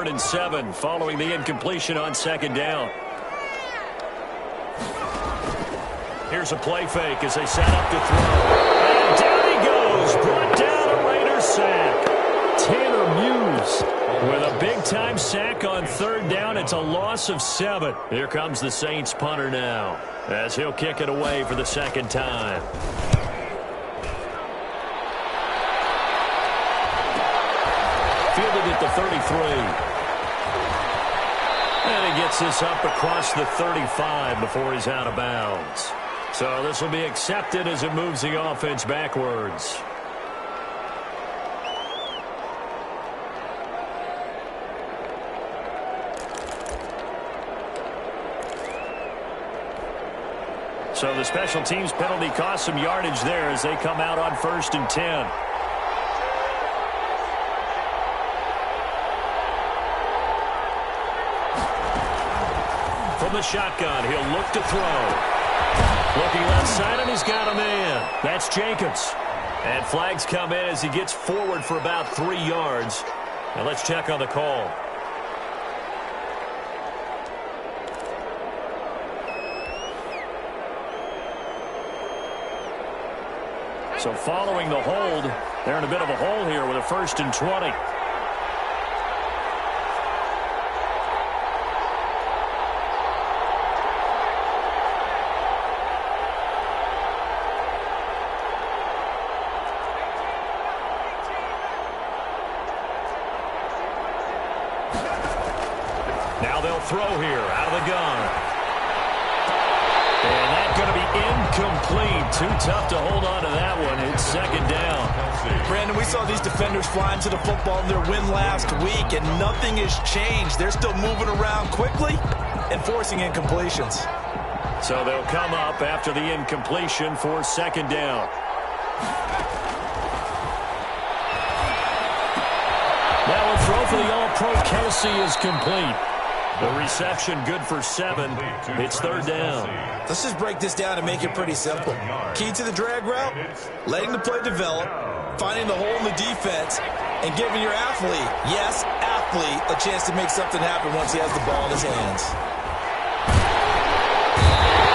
3rd and 7 following the incompletion on 2nd down. Here's a play fake as they set up to throw. And down he goes. Brought down a Raiders sack. Tanner Muse with a big-time sack on 3rd down. It's a loss of 7. Here comes the Saints punter now as he'll kick it away for the 2nd time. Fielded at the 33. And he gets this up across the 35 before he's out of bounds. So this will be accepted as it moves the offense backwards. So the special teams penalty cost some yardage there as they come out on 1st and 10. From the shotgun, he'll look to throw. Looking left side, and he's got a man. That's Jacobs. And flags come in as he gets forward for about 3 yards. Now let's check on the call. So following the hold, they're in a bit of a hole here with a 1st and 20. Now they'll throw here out of the gun. And that's going to be incomplete. Too tough to hold on to that one. It's 2nd down. Brandon, we saw these defenders flying to the football in their win last week, and nothing has changed. They're still moving around quickly and forcing incompletions. So they'll come up after the incompletion for 2nd down. Now a throw for the All-Pro Kelsey is complete. The reception good for 7. It's 3rd down. Let's just break this down and make it pretty simple. Key to the drag route, letting the play develop, finding the hole in the defense, and giving your athlete, yes, athlete, a chance to make something happen once he has the ball in his hands.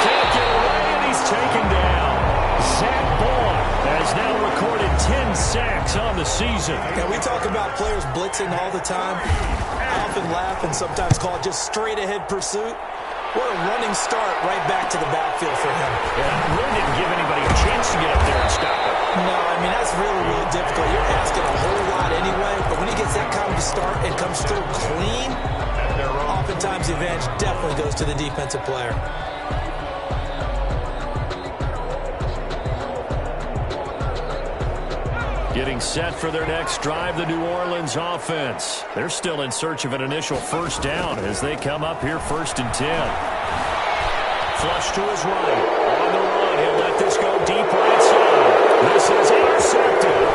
Can't get away, and he's taken down. Zach Boyd has now recorded 10 sacks on the season. Now, we talk about players blitzing all the time. I often laugh and sometimes call it just straight-ahead pursuit. What a running start right back to the backfield for him. Yeah, really didn't give anybody a chance to get up there and stop it. No, I mean, that's really, really difficult. You're asking a whole lot anyway, but when he gets that kind of a start and comes through clean, oftentimes the advantage definitely goes to the defensive player. Getting set for their next drive, the New Orleans offense. They're still in search of an initial 1st down as they come up here 1st and 10. Flush to his right. On the run, he'll let this go deep right side. This is intercepted.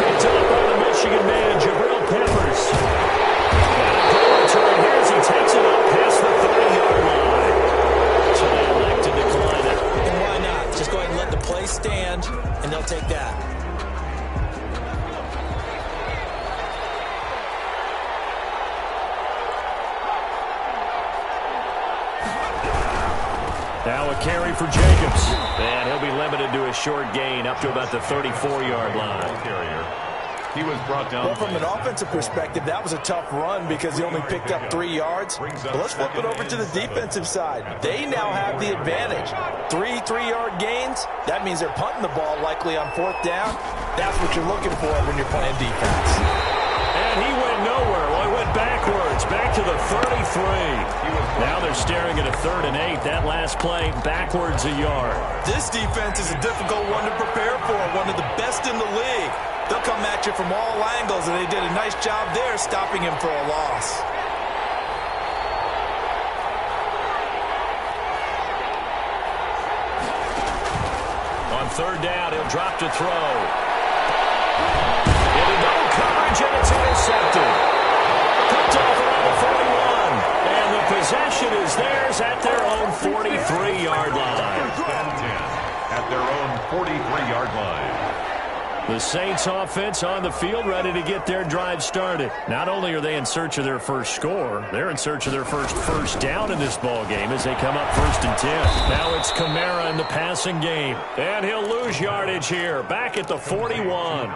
Picked up by the Michigan man, Jabril Peppers. And a goal return here as he takes it up past the 30-yard line. So they elect to decline it. And why not? Just go ahead and let the play stand, and they'll take that. Now a carry for Jacobs. And he'll be limited to a short gain up to about the 34-yard line. He was brought down. Well, from an offensive perspective, that was a tough run because he only picked up 3 yards. But let's flip it over to the defensive side. They now have the advantage. 3 3-yard gains. That means they're punting the ball likely on 4th down. That's what you're looking for when you're playing defense. And he went nowhere. Well, he went backwards, back to the 33. Now they're staring at a 3rd and 8. That last play, backwards a yard. This defense is a difficult one to prepare for, one of the best in the league. They'll come at you from all angles, and they did a nice job there stopping him for a loss. On 3rd down, he'll drop to throw. Into no coverage, and it's intercepted. Picked off around the 41. And the possession is theirs at their own 43-yard line. At their own 43-yard line. The Saints offense on the field, ready to get their drive started. Not only are they in search of their first score, they're in search of their first down in this ball game as they come up 1st and 10. Now it's Kamara in the passing game. And he'll lose yardage here, back at the 41.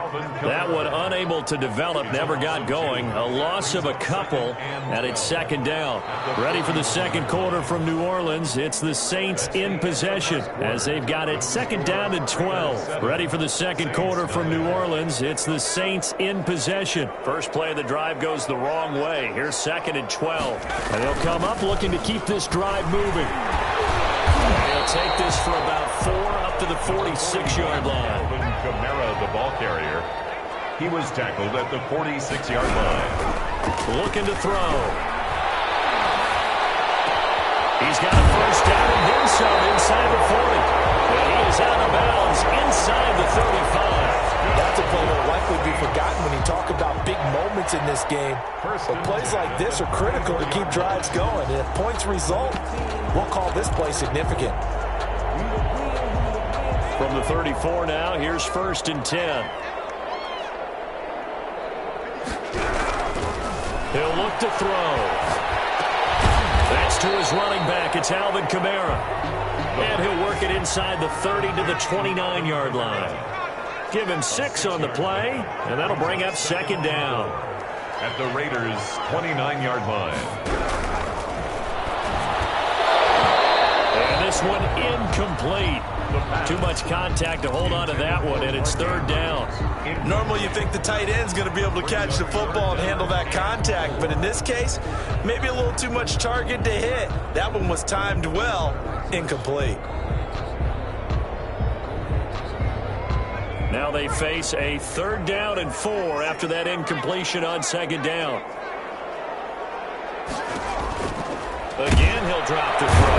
That one unable to develop, never got going. A loss of a couple, and it's 2nd down. Ready for the second quarter from New Orleans. It's the Saints in possession as they've got it 2nd down and 12. Ready for the second quarter from New Orleans. It's the Saints in possession. First play of the drive goes the wrong way. Here's 2nd and 12. And they'll come up looking to keep this drive moving. They'll take this for about 4 up to the 46-yard line. Kamara, the ball carrier. He was tackled at the 46-yard line. Looking to throw. He's got a first down and then some inside the 40. And he is out of bounds inside the 35. That's a play that will likely be forgotten when you talk about big moments in this game. But plays like this are critical to keep drives going. And if points result, we'll call this play significant. From the 34 now, here's 1st and 10. He'll look to throw. That's to his running back. It's Alvin Kamara. And he'll work it inside the 30 to the 29-yard line. Give him 6 on the play, and that'll bring up 2nd down. At the Raiders' 29-yard line. And this one incomplete. Too much contact to hold on to that one, and it's 3rd down. Normally you think the tight end's going to be able to catch the football and handle that contact, but in this case, maybe a little too much target to hit. That one was timed well, incomplete. Now they face a 3rd down and 4 after that incompletion on 2nd down. Again, he'll drop the throw.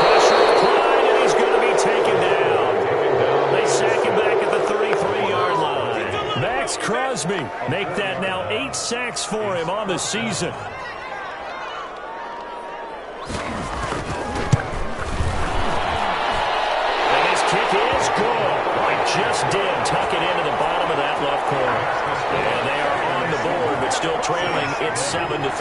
Pressure applied, and he's going to be taken down. They sack him back at the 33-yard line. Max Crosby make that now 8 sacks for him on the season. And his kick is good. Just did tuck it into the bottom of that left corner. And they are on the board, but still trailing. It's 7-3.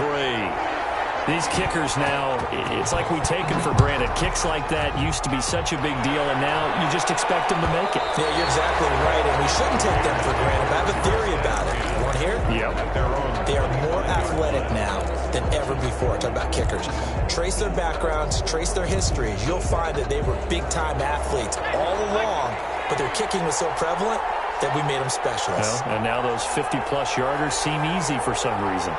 These kickers now, it's like we take them for granted. Kicks like that used to be such a big deal, and now you just expect them to make it. Yeah, you're exactly right, and we shouldn't take them for granted. I have a theory about it. You want to hear it? Yep. They are more athletic now than ever before. Talk about kickers. Trace their backgrounds, trace their histories. You'll find that they were big-time athletes all along, but their kicking was so prevalent that we made them specialists. Well, and now those 50-plus yarders seem easy for some reason.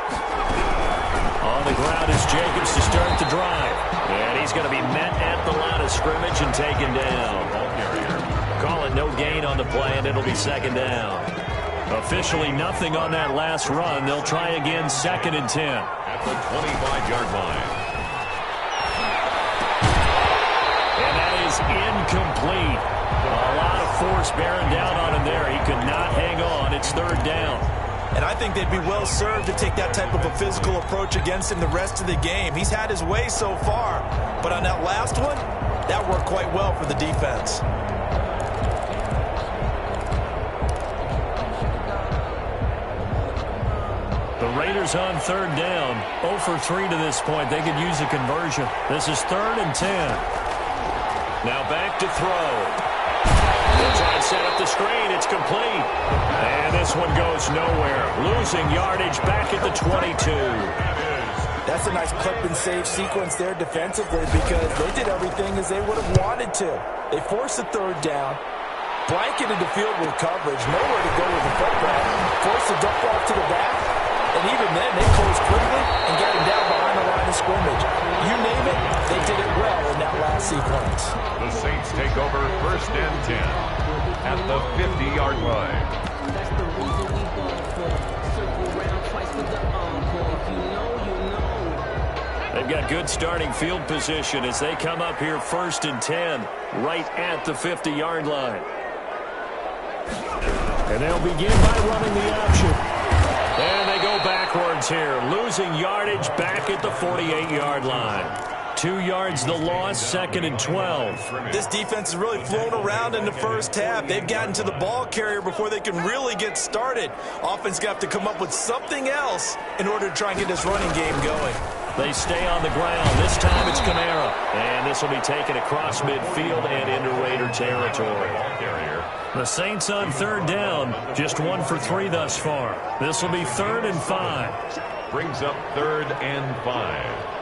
On the ground is Jacobs to start the drive. And he's going to be met at the line of scrimmage and taken down. Call it no gain on the play, and it'll be 2nd down. Officially nothing on that last run. They'll try again 2nd and 10. At the 25-yard line. And that is incomplete. A lot of force bearing down on him there. He could not hang on. It's 3rd down. And I think they'd be well served to take that type of a physical approach against him the rest of the game. He's had his way so far, but on that last one, that worked quite well for the defense. The Raiders on 3rd down. 0 for 3 to this point. They could use a conversion. This is 3rd and 10. Now back to throw. They'll try and set up the screen. It's complete. And this one goes nowhere. Losing yardage back at the 22. That's a nice clip and save sequence there defensively because they did everything as they would have wanted to. They forced the 3rd down, blanketed the field with coverage, nowhere to go with the football, forced the dump off to the back, and even then they closed quickly and got him down behind the line of scrimmage. You name it, they did it well in that last sequence. The Saints take over 1st and 10 at the 50-yard line. They've got good starting field position as they come up here 1st and 10 right at the 50-yard line. And they'll begin by running the option. And they go backwards here, losing yardage back at the 48-yard line. 2 yards the loss, 2nd and 12. This defense is really flown around in the first half. They've gotten to the ball carrier before they can really get started. Offense got to come up with something else in order to try and get this running game going. They stay on the ground. This time it's Kamara. And this will be taken across midfield and into Raider territory. The Saints on 3rd down. Just 1 for 3 thus far. This will be 3rd and 5. Brings up 3rd and 5.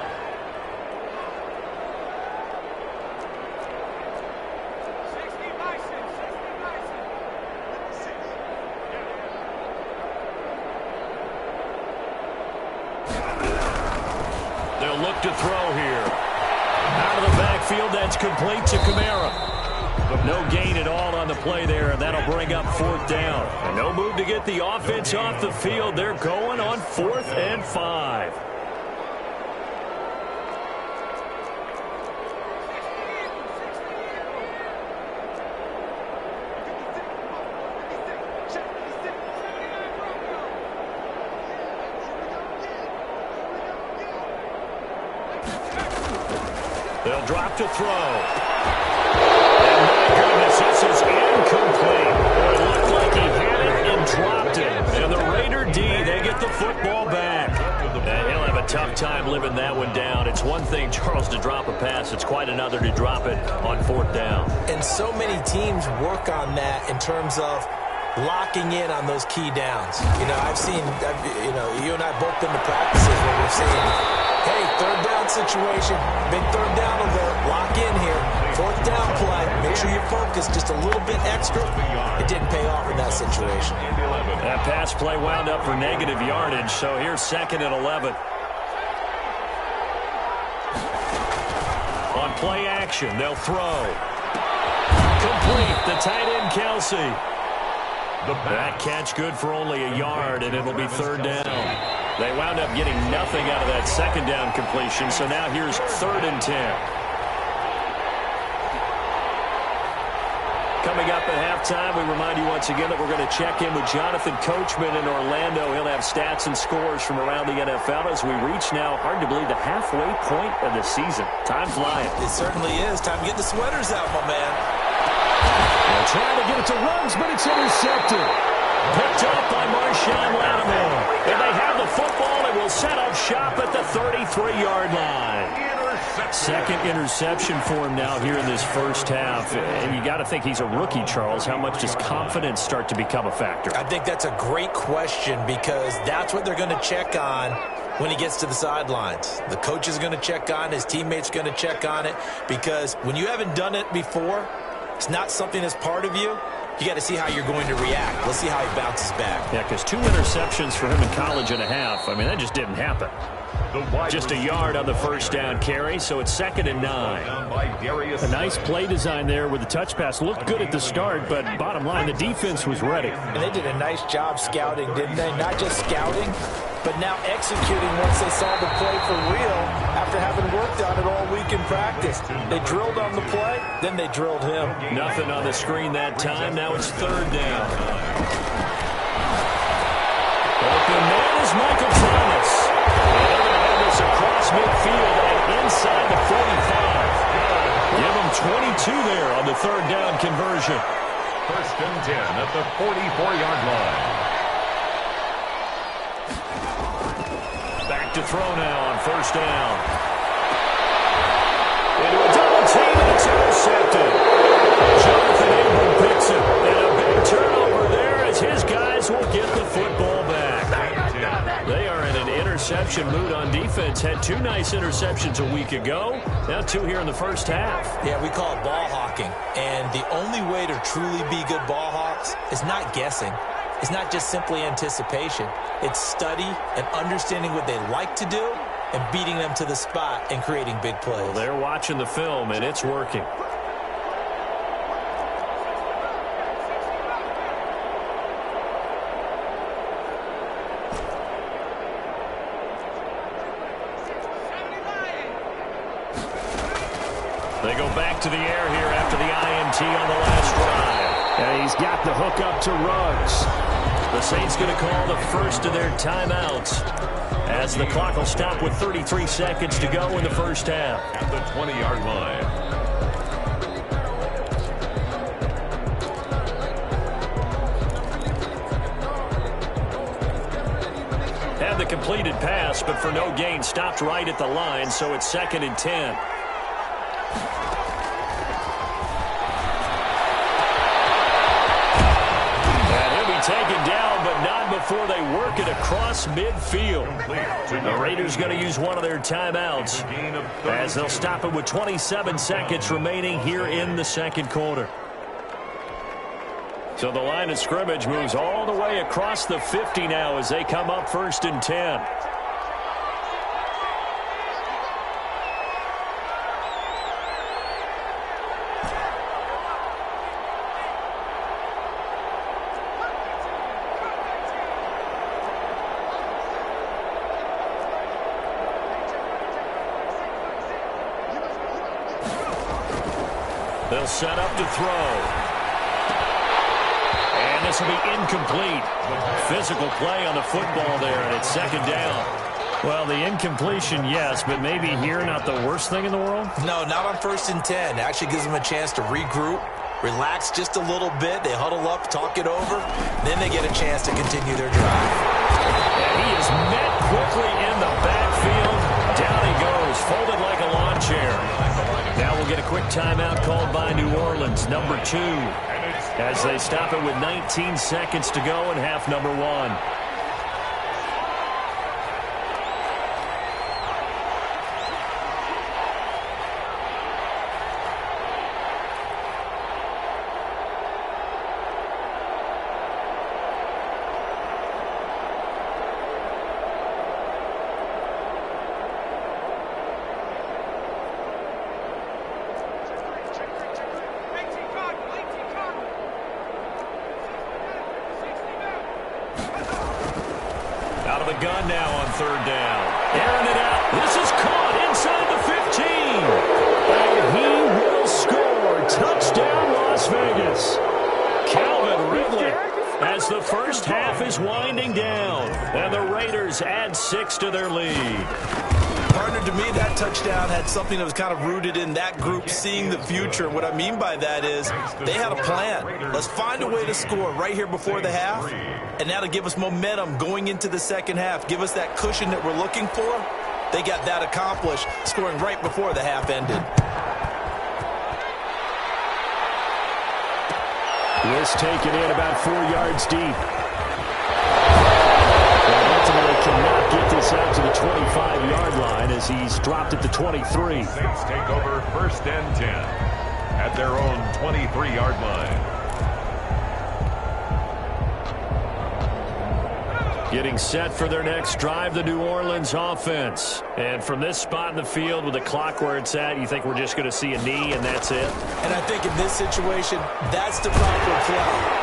They'll look to throw here. Out of the backfield, that's complete to Kamara. No gain at all on the play there, and that'll bring up 4th down. And no move to get the offense off the field. They're going on 4th and 5. They'll drop to throw. And my goodness, this is incomplete. It looked like he had it and dropped it. And the Raider D, they get the football back. And he'll have a tough time living that one down. It's one thing, Charles, to drop a pass. It's quite another to drop it on 4th down. And so many teams work on that in terms of locking in on those key downs. You know, you and I both been to practices where we've seen, hey, 3rd down situation, big 3rd down alert, lock in here, 4th down play, make sure you focus just a little bit extra. It didn't pay off in that situation. That pass play wound up for negative yardage, so here's 2nd and 11. On play action, they'll throw. Complete, the tight end Kelsey. That catch good for only a yard, and it'll be 3rd down. They wound up getting nothing out of that 2nd down completion, so now here's 3rd and 10. Coming up at halftime, we remind you once again that we're going to check in with Jonathan Coachman in Orlando. He'll have stats and scores from around the NFL as we reach now, hard to believe, the halfway point of the season. Time flying. It certainly is. Time to get the sweaters out, my man. They're trying to get it to Ruggs, but it's intercepted. Picked up by Marshawn Lattimore. And they have the football and will set up shop at the 33-yard line. 2nd interception for him now here in this first half. And you got to think he's a rookie, Charles. How much does confidence start to become a factor? I think that's a great question because that's what they're going to check on when he gets to the sidelines. The coach is going to check on, his teammates going to check on it, because when you haven't done it before, it's not something that's part of you. You got to see how you're going to react. Let's see how he bounces back. Yeah, because 2 interceptions for him in college and a half. I mean, that just didn't happen. Just a yard on the first down carry, so it's 2nd and 9. A nice play design there with the touch pass. Looked good at the start, but bottom line, the defense was ready. And they did a nice job scouting, didn't they? Not just scouting, but now executing once they saw the play for real after having worked on it all week in practice. They drilled on the play, then they drilled him. Nothing on the screen that time. Now it's 3rd down. Open man is Michael Thomas. And they're going to have this across midfield and inside the 45. Give them 22 there on the 3rd down conversion. 1st and 10 at the 44-yard line. Back to throw now on 1st down. Into a double team, and it's intercepted. Jonathan Abram picks it. And a big turnover there as his guys will get the football back. They are in an interception mood on defense. Had 2 nice interceptions a week ago. Now 2 here in the first half. Yeah, we call it ball hawking. And the only way to truly be good ball hawks is not guessing. It's not just simply anticipation. It's study and understanding what they like to do and beating them to the spot and creating big plays. Well, they're watching the film, and it's working. They go back to the air here after the INT on the last drive. And he's got the hook up to Ruggs. The Saints going to call the first of their timeouts. as the clock will stop with 33 seconds to go in the first half. At the 20-yard line. Had the completed pass, but for no gain, stopped right at the line, so it's 2nd and 10. Taken down, but not before they work it across midfield. The Raiders going to use one of their timeouts as they'll stop it with 27 seconds remaining here in the second quarter. So the line of scrimmage moves all the way across the 50 now as they come up 1st and 10. They'll set up to throw. And this will be incomplete. Physical play on the football there, and it's 2nd down. Well, the incompletion, yes, but maybe here not the worst thing in the world? No, not on 1st and 10. Actually gives them a chance to regroup, relax just a little bit. They huddle up, talk it over. Then they get a chance to continue their drive. And he is met quickly in the backfield. Down he goes, folded like a lawn chair. Now we'll get a quick timeout called by New Orleans, number 2, as they stop it with 19 seconds to go in half number 1. Out of the gun now on 3rd down. Airing it out. This is caught inside the 15. And he will score. Touchdown, Las Vegas. Calvin Ridley as the first half is winding down. And the Raiders add 6 to their lead. Partner, to me, that touchdown had something that was kind of rooted in that group seeing the future. What I mean by that is they had a plan. Let's find a way to score right here before the half. And now to give us momentum going into the second half, give us that cushion that we're looking for. They got that accomplished, scoring right before the half ended. This taken in about 4 yards deep. And ultimately cannot get this out to the 25-yard line as he's dropped at the 23. Saints take over 1st and 10 at their own 23-yard line. Getting set for their next drive, the New Orleans offense. And from this spot in the field with the clock where it's at, you think we're just going to see a knee and that's it? And I think in this situation, that's the proper play.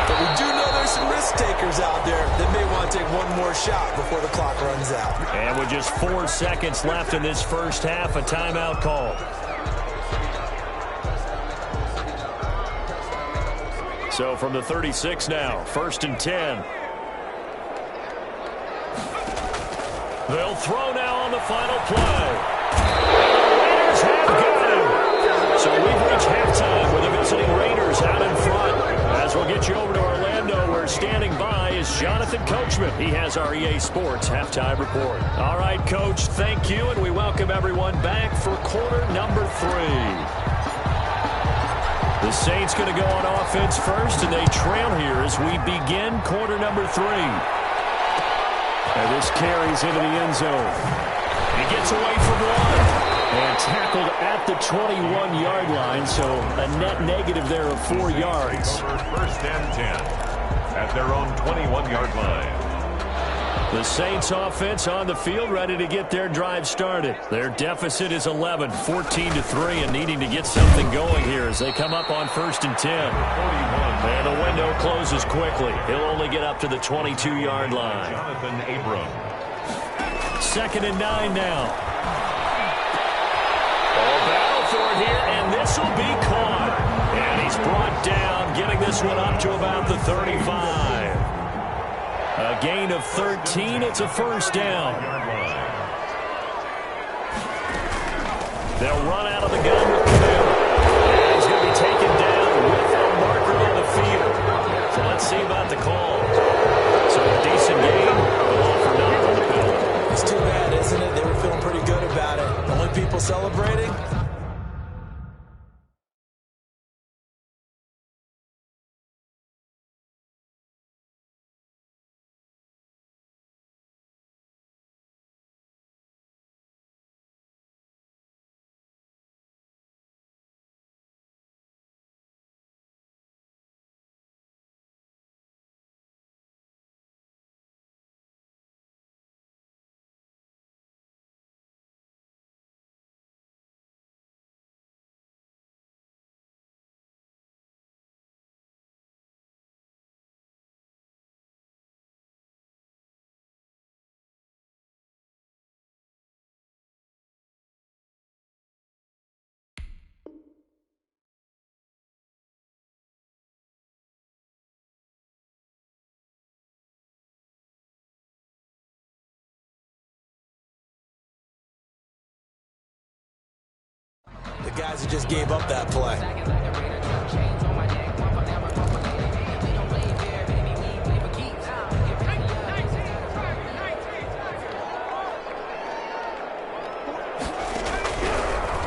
But we do know there's some risk takers out there that may want to take one more shot before the clock runs out. And with just 4 seconds left in this first half, a timeout call. So from the 36 now, 1st and 10. They'll throw now on the final play. The Raiders have got him. So we've reached halftime with the visiting Raiders out in front. As we'll get you over to Orlando, where standing by is Jonathan Coachman. He has our EA Sports halftime report. All right, Coach, thank you, and we welcome everyone back for quarter number 3. The Saints going to go on offense first, and they trail here as we begin quarter number 3. And this carries into the end zone. He gets away from one. And tackled at the 21-yard line, so a net negative there of 4 yards. 1st and 10 at their own 21-yard line. The Saints offense on the field, ready to get their drive started. Their deficit is 11, 14-3, and needing to get something going here as they come up on 1st and 10. And the window closes quickly. He'll only get up to the 22-yard line. Jonathan Abram. 2nd and 9 now. All battle for it here, and this will be caught. And he's brought down, getting this one up to about the 35. A gain of 13. It's a first down. They'll run out of the gun with Camara. And he's going to be taken down with a marker on the field. So let's see about the call. So a decent game, but all for naught on the penalty. It's too bad, isn't it? They were feeling pretty good about it. Only people celebrating? The guys that just gave up that play.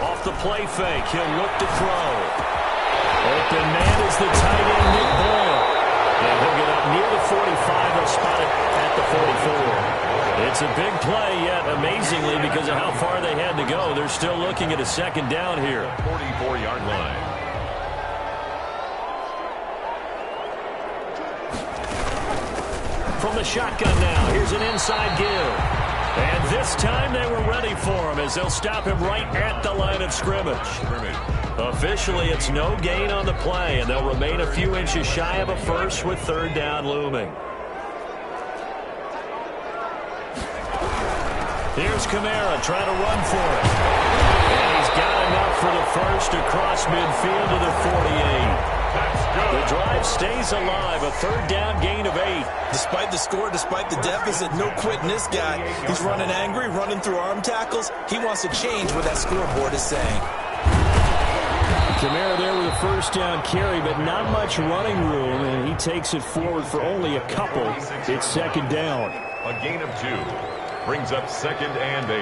Off the play fake, he'll look to throw. Open man is the tight end, Nick Boyle. And he'll get up near the 45. They'll spot it at the 44. It's a big play, yet amazingly, because of how far they had to go, they're still looking at a second down here. 44-yard line. From the shotgun now, here's an inside give. And this time they were ready for him as they'll stop him right at the line of scrimmage. Officially, it's no gain on the play, and they'll remain a few inches shy of a first with third down looming. Here's Camara trying to run for it. And he's got enough for the first across midfield to the 48. The drive stays alive, a third down gain of 8. Despite the score, despite the deficit, no quitting this guy. He's running angry, running through arm tackles. He wants to change what that scoreboard is saying. Camara there with a first down carry, but not much running room, and he takes it forward for only a couple. It's second down. A gain of 2. Brings up second and 8.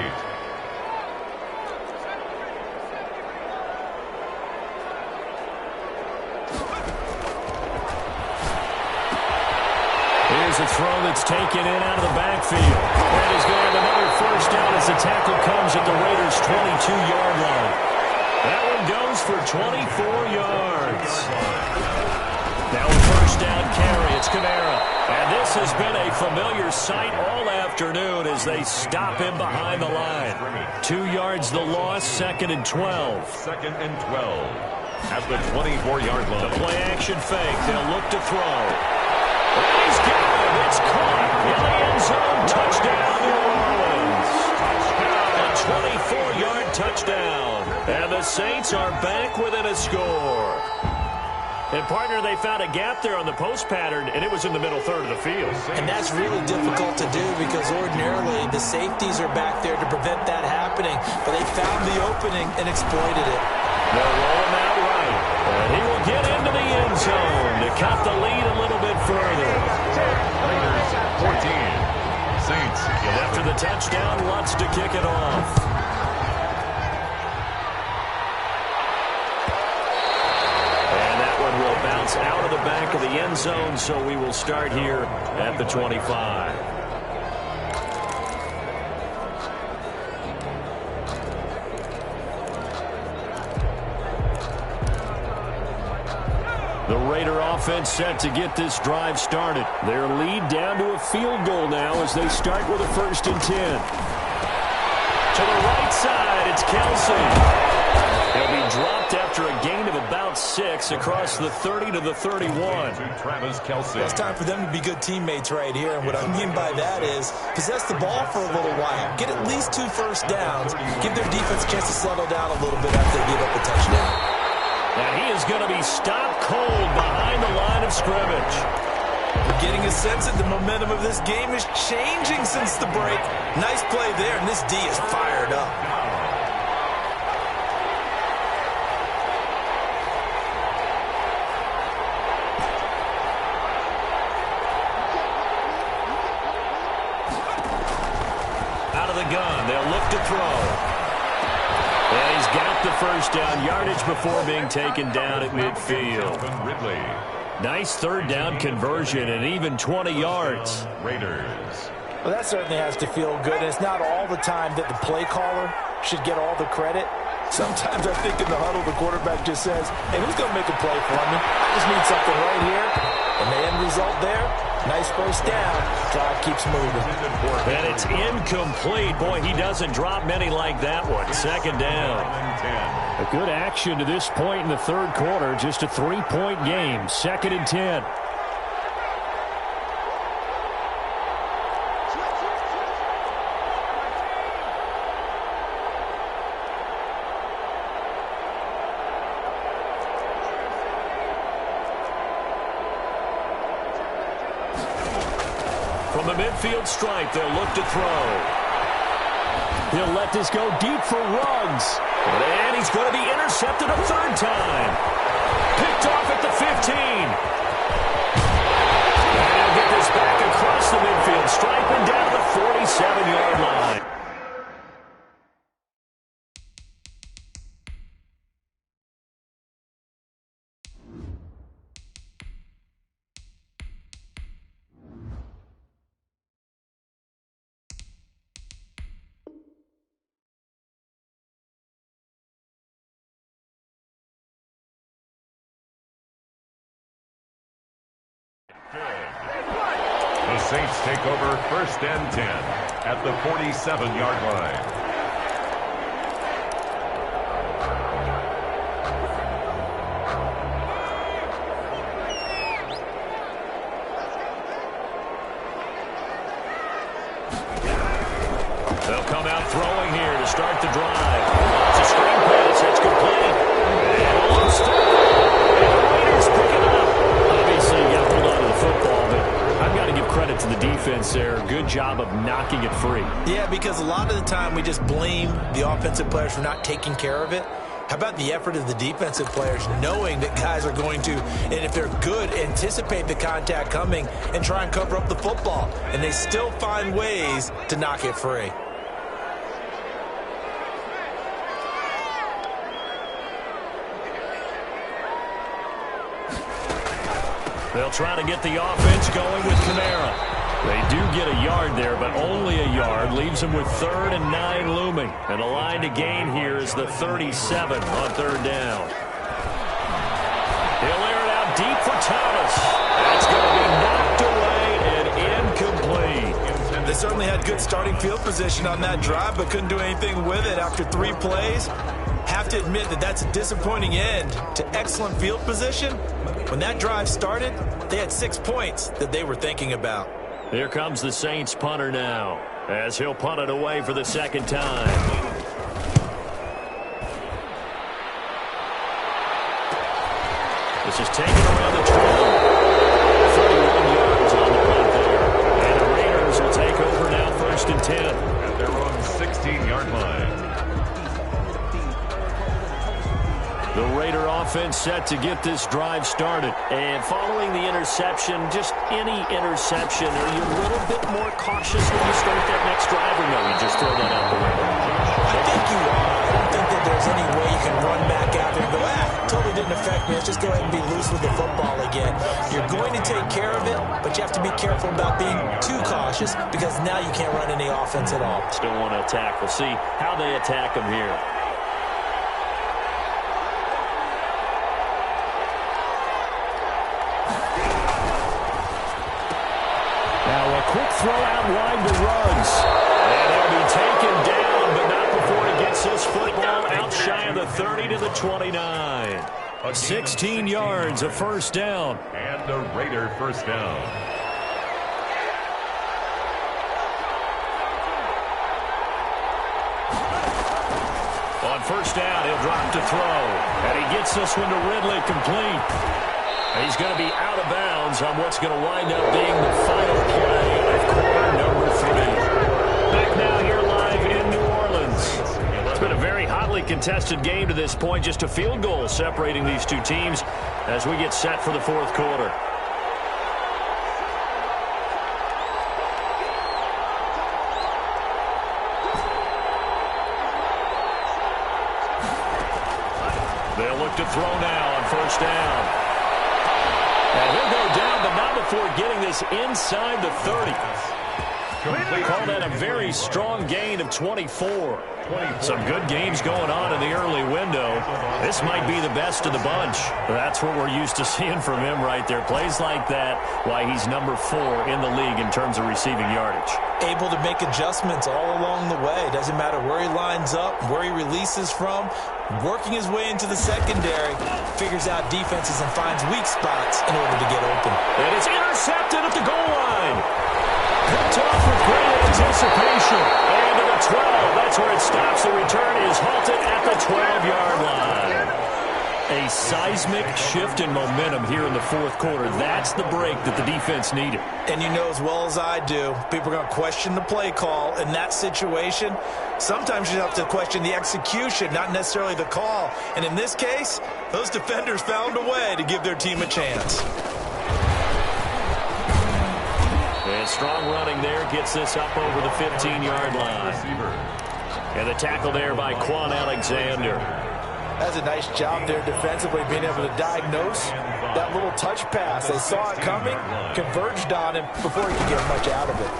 Here's a throw that's taken in out of the backfield. And he's going to have another first down as the tackle comes at the Raiders' 22-yard line. That one goes for 24 yards. Now a first down carry. It's Camara. And this has been a familiar sight all afternoon as they stop him behind the line. 2 yards the loss, second and 12. Second and 12 at the 24-yard line. The play action fake. They'll look to throw. And he's got it. It's caught in the end zone. Touchdown, New Orleans. A 24-yard touchdown. And the Saints are back within a score. And, partner, they found a gap there on the post pattern, and it was in the middle third of the field. And that's really difficult to do because ordinarily the safeties are back there to prevent that happening. But they found the opening and exploited it. They'll roll him out right. And he will get into the end zone to cut the lead a little bit further. Raiders 14. Saints. And after the touchdown, Lutz to kick it off. Bounce out of the back of the end zone, so we will start here at the 25. The Raider offense set to get this drive started. Their lead down to a field goal now as they start with a 1st and 10. To the right side, it's Kelsey. He'll be dropped after a gain of about 6 across the 30 to the 31. Travis Kelsey. It's time for them to be good teammates right here. And what I mean by that is possess the ball for a little while. Get at least 2 first downs. Give their defense a chance to settle down a little bit after they give up a touchdown. And he is going to be stopped cold behind the line of scrimmage. I'm getting a sense that the momentum of this game is changing since the break. Nice play there, and this D is fired up. Out of the gun, they'll look to throw. And he's got the first down yardage before being taken down at midfield. Ridley. Nice third down conversion and even 20 yards. Raiders. Well, that certainly has to feel good. And it's not all the time that the play caller should get all the credit. Sometimes I think in the huddle, the quarterback just says, hey, who's going to make a play for me? I just need something right here. And the end result there, nice first down. Drive keeps moving. And it's incomplete. Boy, he doesn't drop many like that one. Second down. A good action to this point in the third quarter. Just a 3-point game. 2nd and 10. From the midfield stripe, they'll look to throw. He'll let this go deep for Ruggs. And he's going to be intercepted a third time. Picked off at the 15. And he'll get this back across the midfield stripe and down to the 47-yard line. The Saints take over 1st and 10 at the 47-yard line. They'll come out throwing here to start the drive. It's a screen pass. That's complete. And almost and the Raiders pick it up. Obviously, you got to hold on to the football, but I've got to give credit to the defense there. Good job of knocking it free. Yeah, because a lot of the time we just blame the offensive players for not taking care of it. How about the effort of the defensive players knowing that guys are going to, and if they're good, anticipate the contact coming and try and cover up the football. And they still find ways to knock it free. They'll try to get the offense going with Kamara. They do get a yard there, but only a yard. Leaves them with 3rd and 9 looming. And the line to gain here is the 37 on 3rd down. He'll air it out deep for Thomas. That's going to be knocked away and incomplete. They certainly had good starting field position on that drive, but couldn't do anything with it after 3 plays. Have to admit that that's a disappointing end to excellent field position. When that drive started, they had 6 points that they were thinking about. Here comes the Saints punter now, as he'll punt it away for the 2nd time. This is taken around the 12. 31 yards on the punt there. And the Raiders will take over now 1st and 10. At their own 16-yard line. The Raider offense set to get this drive started. And following the interception, just any interception, are you a little bit more cautious when you start that next drive, or no, you just throw that out the window? I think you are. I don't think that there's any way you can run back out there and go, totally didn't affect me. Let's just go ahead and be loose with the football again. You're going to take care of it, but you have to be careful about being too cautious because now you can't run any offense at all. Still want to attack. We'll see how they attack them here. Now a quick throw out wide to Ruggs. And he'll be taken down, but not before he gets his football out shy of the 30 to the 29. 16 yards, a 1st down. And a Raider 1st down. On 1st down, he'll drop to throw. And he gets this one to Ridley complete. He's going to be out of bounds on what's going to wind up being the final play of quarter number 3. Back now here live in New Orleans. It's been a very hotly contested game to this point. Just a field goal separating these two teams as we get set for the fourth quarter. They'll look to throw now on first down. And he'll go down, but not before getting this inside the 30. Call that a very strong gain of 24. Some good games going on in the early window. This might be the best of the bunch. That's what we're used to seeing from him right there. Plays like that, why he's number 4 in the league in terms of receiving yardage. Able to make adjustments all along the way. Doesn't matter where he lines up, where he releases from. Working his way into the secondary, figures out defenses and finds weak spots in order to get open. And it's intercepted at the goal line. Picked off with great anticipation. And to the 12. That's where it stops. The return is halted at the 12-yard line. A seismic shift in momentum here in the fourth quarter. That's the break that the defense needed. And you know as well as I do, people are going to question the play call in that situation. Sometimes you have to question the execution, not necessarily the call. And in this case, those defenders found a way to give their team a chance. And strong running there gets this up over the 15-yard line. And the tackle there by Quan Alexander. That's a nice job there defensively, being able to diagnose that little touch pass. They saw it coming, converged on him before he could get much out of it.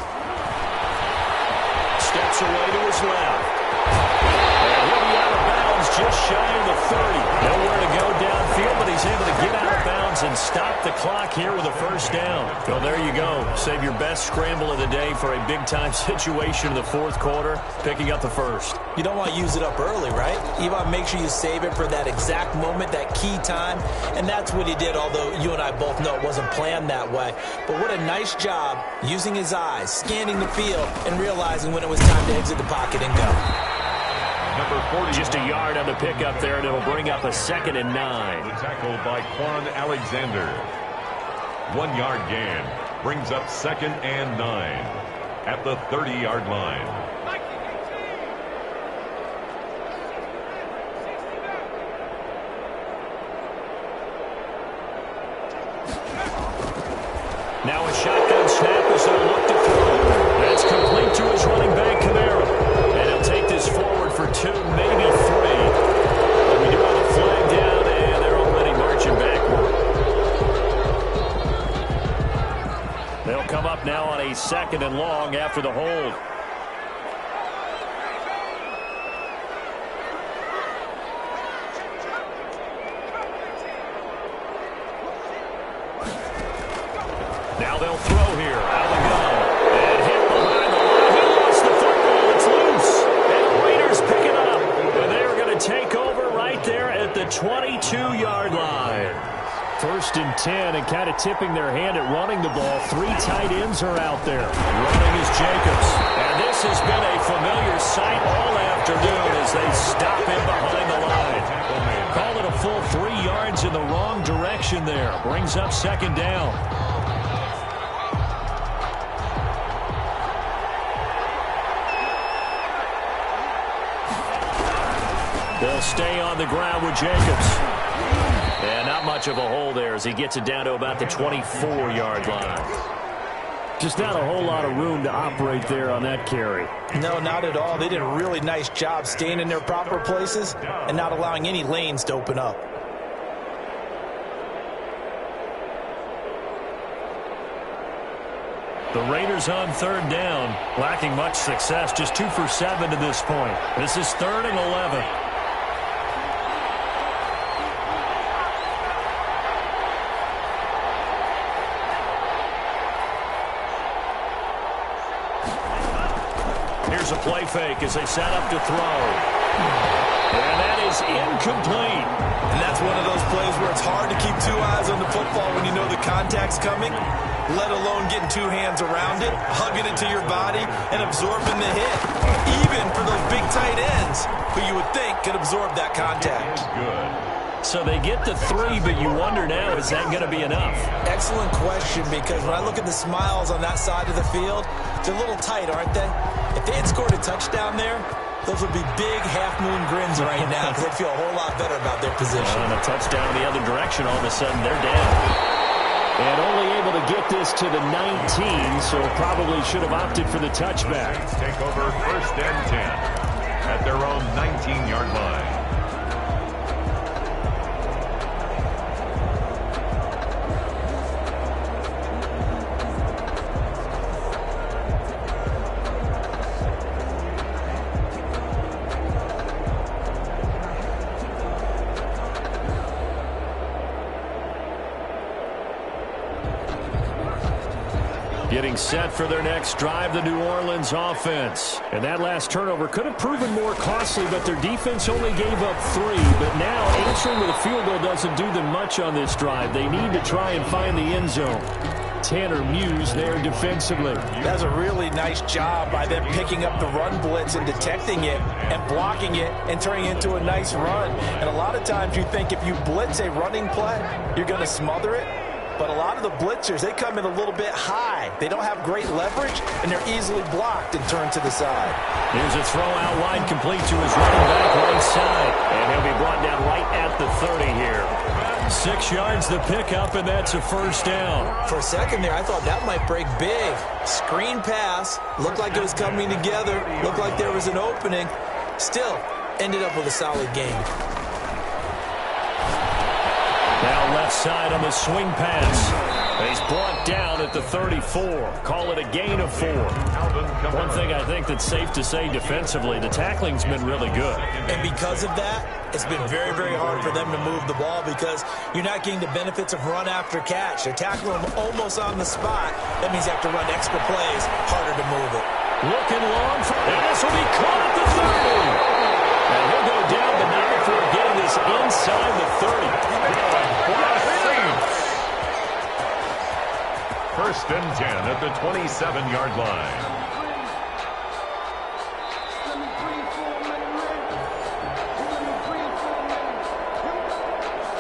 Steps away to his left. And he'll be out of bounds just shy of the 30. Nowhere to go downfield, but he's able to get out of bounds and stop the clock here with a first down. Well, there you go. Save your best scramble of the day for a big-time situation in the fourth quarter, picking up the first. You don't want to use it up early, right? You want to make sure you save it for that exact moment, that key time, and that's what he did, although you and I both know it wasn't planned that way. But what a nice job using his eyes, scanning the field, and realizing when it was time to exit the pocket and go. Number 40. Just a yard on the pickup there, and it'll bring up a 2nd and 9. The tackle by Quan Alexander. 1-yard gain brings up 2nd and 9 at the 30-yard line. Now a shotgun snap as they'll look to throw. That's complete to his running back, Kamara. And he'll take this forward for 2, maybe 3. But we do have a flag down, and they're already marching backward. They'll come up now on a 2nd and long after the hold. Now they'll throw here. Out of the gun. And hit behind the line. He lost the football. It's loose. And the Raiders pick it up. And they're going to take over right there at the 22-yard line. 1st and 10, and kind of tipping their hand at running the ball. 3 tight ends are out there. Running is Jacobs. And this has been a familiar sight all afternoon as they stop him behind the line. Call it a full 3 yards in the wrong direction there. Brings up 2nd down. They'll stay on the ground with Jacobs. And not much of a hole there as he gets it down to about the 24-yard line. Just not a whole lot of room to operate there on that carry. No, not at all. They did a really nice job staying in their proper places and not allowing any lanes to open up. The Raiders on 3rd down, lacking much success, just 2 for 7 to this point. This is 3rd and 11. Here's a play fake as they set up to throw. And that is incomplete. And that's one of those plays where it's hard to keep 2 eyes on the football when you know the contact's coming, let alone getting 2 hands around it, hugging it to your body, and absorbing the hit. Even for those big tight ends, who you would think could absorb that contact. Good. So they get the 3, but you wonder now, is that going to be enough? Excellent question, because when I look at the smiles on that side of the field, they're a little tight, aren't they? If they had scored a touchdown there, those would be big half-moon grins right now because they'd feel a whole lot better about their position. And a touchdown the other direction, all of a sudden they're down. And only able to get this to the 19, so probably should have opted for the touchback. Take over 1st and 10 at their own 19-yard line. Getting set for their next drive, the New Orleans offense. And that last turnover could have proven more costly, but their defense only gave up 3. But now answering with a field goal doesn't do them much on this drive. They need to try and find the end zone. Tanner Muse there defensively. That's a really nice job by them picking up the run blitz and detecting it and blocking it and turning it into a nice run. And a lot of times you think if you blitz a running play, you're going to smother it. But a lot of the blitzers, they come in a little bit high. They don't have great leverage, and they're easily blocked and turned to the side. Here's a throw out wide, complete to his running back right side. And he'll be brought down right at the 30 here. 6 yards the pickup, and that's a first down. For a second there, I thought that might break big. Screen pass. Looked like it was coming together. Looked like there was an opening. Still, ended up with a solid game. Now left side on the swing pass. He's brought down at the 34. Call it a gain of 4. One thing I think that's safe to say defensively, the tackling's been really good. And because of that, it's been very, very hard for them to move the ball because you're not getting the benefits of run after catch. They're tackling them almost on the spot. That means you have to run extra plays, harder to move it. Looking long, and this will be caught at the 30. And he'll go down, but not before getting this inside the 30. First and 10 at the 27-yard line.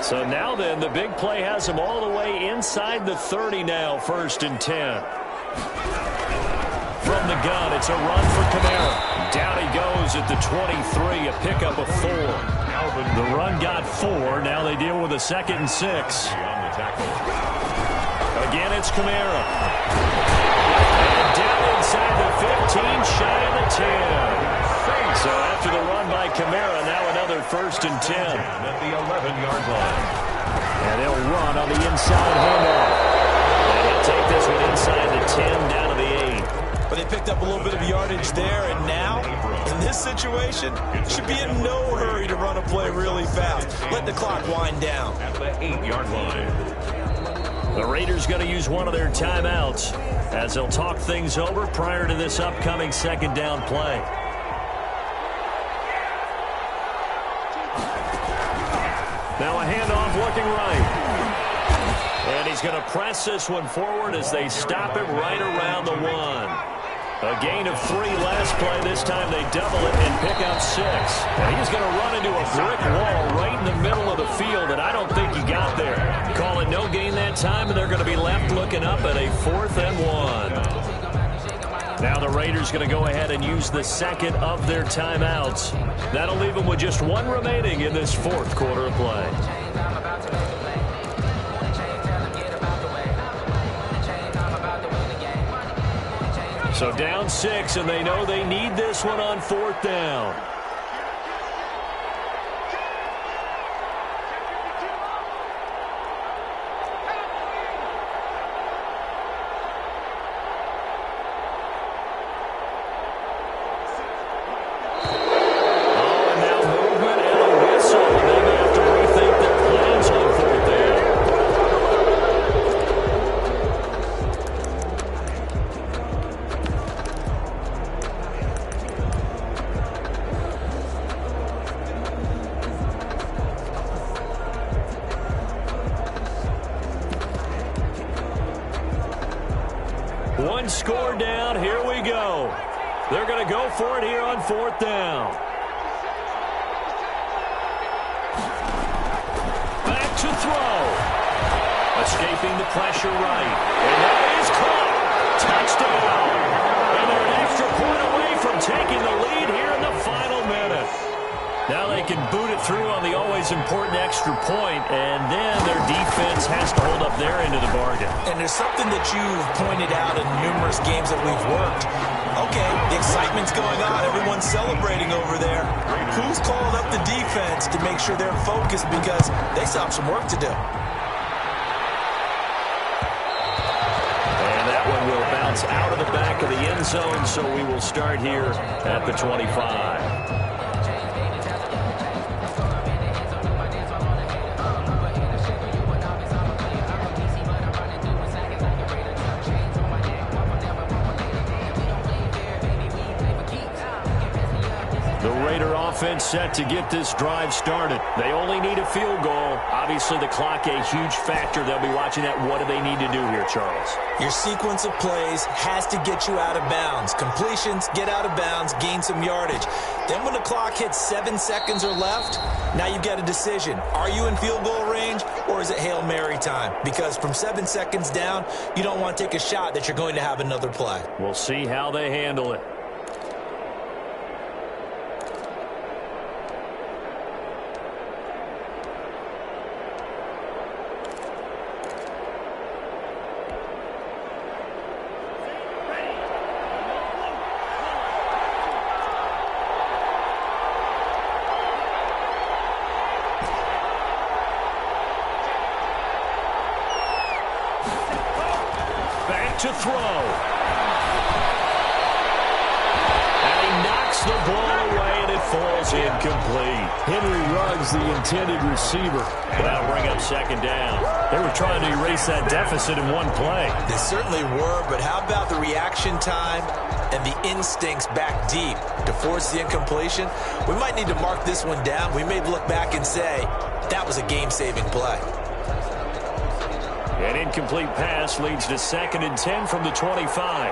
So now then, the big play has him all the way inside the 30 now, 1st and 10. From the gun, it's a run for Kamara. Down he goes at the 23, a pickup of 4. The run got 4. Now they deal with a 2nd and 6. Again, it's Kamara. And down inside the 15, shy of the 10. So after the run by Kamara, now another 1st and 10. At the 11-yard line. And they'll run on the inside handoff. And he'll take this one inside the 10, down to the 8. But they picked up a little bit of yardage there, and now, in this situation, should be in no hurry to run a play really fast. Let the clock wind down. At the 8-yard line. The Raiders going to use one of their timeouts as they'll talk things over prior to this upcoming 2nd down play. Now a handoff looking right. And he's going to press this one forward as they stop him right around the 1. A gain of 3 last play. This time they double it and pick up 6. And he's going to run into a brick wall right in the middle of the field, and I don't think he got there. Call it no gain that time, and they're going to be left looking up at a 4th and 1. Now the Raiders going to go ahead and use the 2nd of their timeouts. That'll leave them with just 1 remaining in this 4th quarter of play. So down 6, and they know they need this one on 4th down. One score down. Here we go. They're going to go for it here on 4th down. pressure right. And that is caught. Touchdown. And they're an extra point away from taking the lead here in the final minute. Now they can boot it through on the always important extra point, and then their defense has to hold up their end of the bargain. And there's something that you've pointed out in numerous games that we've worked. Okay, the excitement's going on. Everyone's celebrating over there. Who's calling up the defense to make sure they're focused because they still have some work to do? And that one will bounce out of the back of the end zone, so we will start here at the 25. Offense set to get this drive started. They only need a field goal. Obviously, the clock a huge factor. They'll be watching that. What do they need to do here, Charles? Your sequence of plays has to get you out of bounds. Completions, get out of bounds, gain some yardage. Then when the clock hits 7 seconds or left, now you've got a decision. Are you in field goal range or is it Hail Mary time? Because from 7 seconds down, you don't want to take a shot that you're going to have another play. We'll see how they handle it. To throw. And he knocks the ball away, and it falls incomplete. Henry Ruggs, the intended receiver. That'll bring up second down. They were trying to erase that deficit in one play. They certainly were, but how about the reaction time and the instincts back deep to force the incompletion? We might need to mark this one down. We may look back and say, that was a game-saving play. An incomplete pass leads to 2nd and 10 from the 25.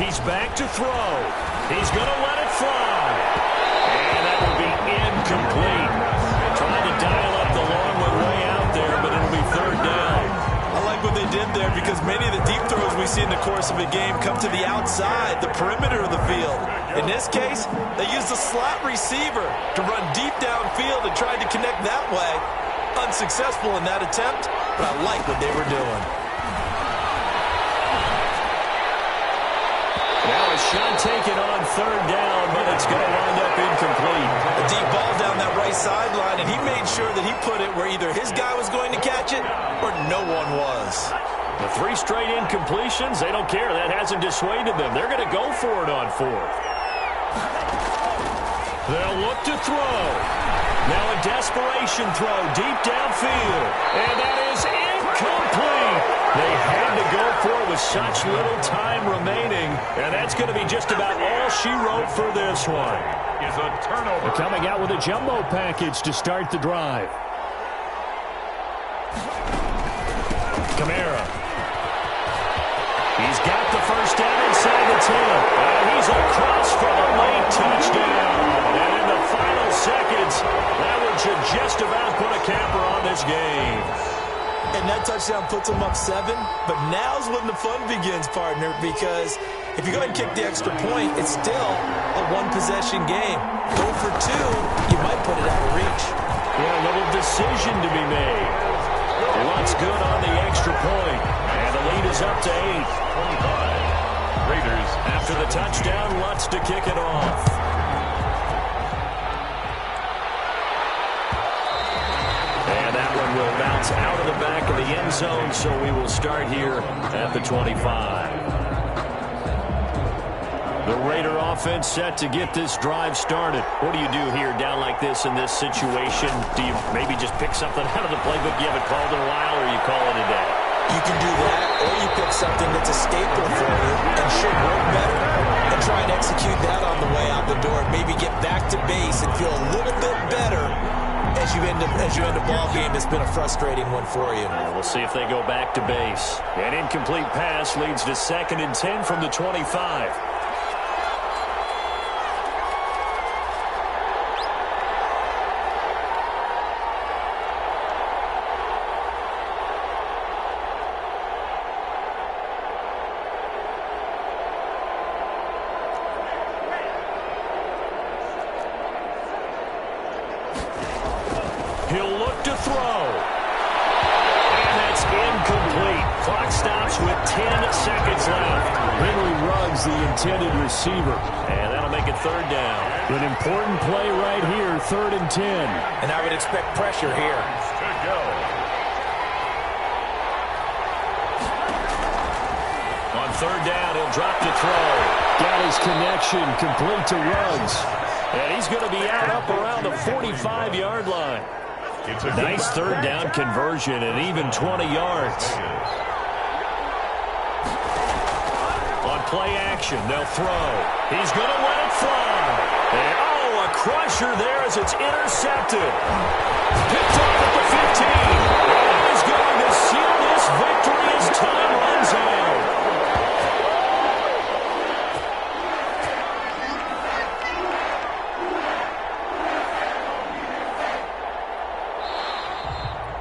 He's back to throw. He's going to let it fly. And that will be incomplete. Trying to dial up the long one way out there, but it'll be 3rd down. I like what they did there because many of the deep throws we see in the course of a game come to the outside, the perimeter of the field. In this case, they used a slot receiver to run deep downfield and tried to connect that way. Unsuccessful in that attempt, but I like what they were doing. Now a shot taken on 3rd down, but it's going to wind up incomplete. A deep ball down that right sideline, and he made sure that he put it where either his guy was going to catch it or no one was. The 3 straight incompletions, they don't care. That hasn't dissuaded them. They're going to go for it on 4th. They'll look to throw. Now a desperation throw deep downfield, and that is incomplete. They had to go for it with such little time remaining, and that's going to be just about all she wrote for this one. Is a turnover. They're coming out with a jumbo package to start the drive. Kamara. He's got the first down inside the 10. And he's across for the late touchdown. And in the final seconds, that one should just about put a capper on this game. And that touchdown puts them up 7. But now's when the fun begins, partner, because if you go ahead and kick the extra point, it's still a one-possession game. Go for 2, you might put it out of reach. Yeah, a little decision to be made. Lutt's good on the extra point. And the lead is up to 8. 25. Raiders. After the touchdown, Lutt's to kick it off. And that one will bounce out of the back of the end zone, so we will start here at the 25. The Raider offense set to get this drive started. What do you do here down like this in this situation? Do you maybe just pick something out of the playbook you haven't called in a while, or you call it a day? You can do that, or you pick something that's a staple for you and should work better and try and execute that on the way out the door. Maybe get back to base and feel a little bit better as you end a ball game that's been a frustrating one for you. We'll see if they go back to base. An incomplete pass leads to 2nd and 10 from the 25. He'll look to throw. And that's incomplete. Clock stops with 10 seconds left. Henry Ruggs, the intended receiver. And that'll make it 3rd down. An important play right here, 3rd and 10. And I would expect pressure here. Good go. On 3rd down, he'll drop to throw. Got his connection, complete to Ruggs. And he's going to be out up around the 45-yard line. It's a Nice 3rd down conversion and even 20 yards. On play action, they'll throw. He's going to let it fly. And, a crusher there as it's intercepted. Picked off at the 15. And he's going to seal this victory as time runs out.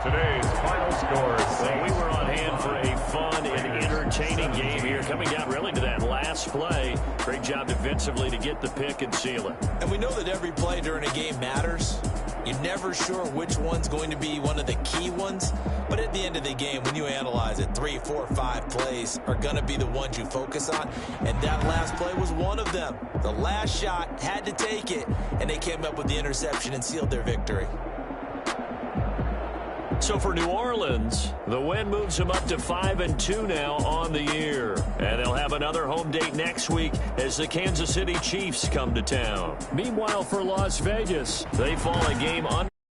Today's final score. Well, we were on hand for a fun and entertaining game here. Coming down really to that last play. Great job defensively to get the pick and seal it. And we know that every play during a game matters. You're never sure which one's going to be one of the key ones. But at the end of the game, when you analyze it, 3, 4, 5 plays are going to be the ones you focus on. And that last play was one of them. The last shot had to take it, and they came up with the interception and sealed their victory. So for New Orleans, the win moves them up to 5-2 now on the year. And they'll have another home date next week as the Kansas City Chiefs come to town. Meanwhile, for Las Vegas, they fall a game under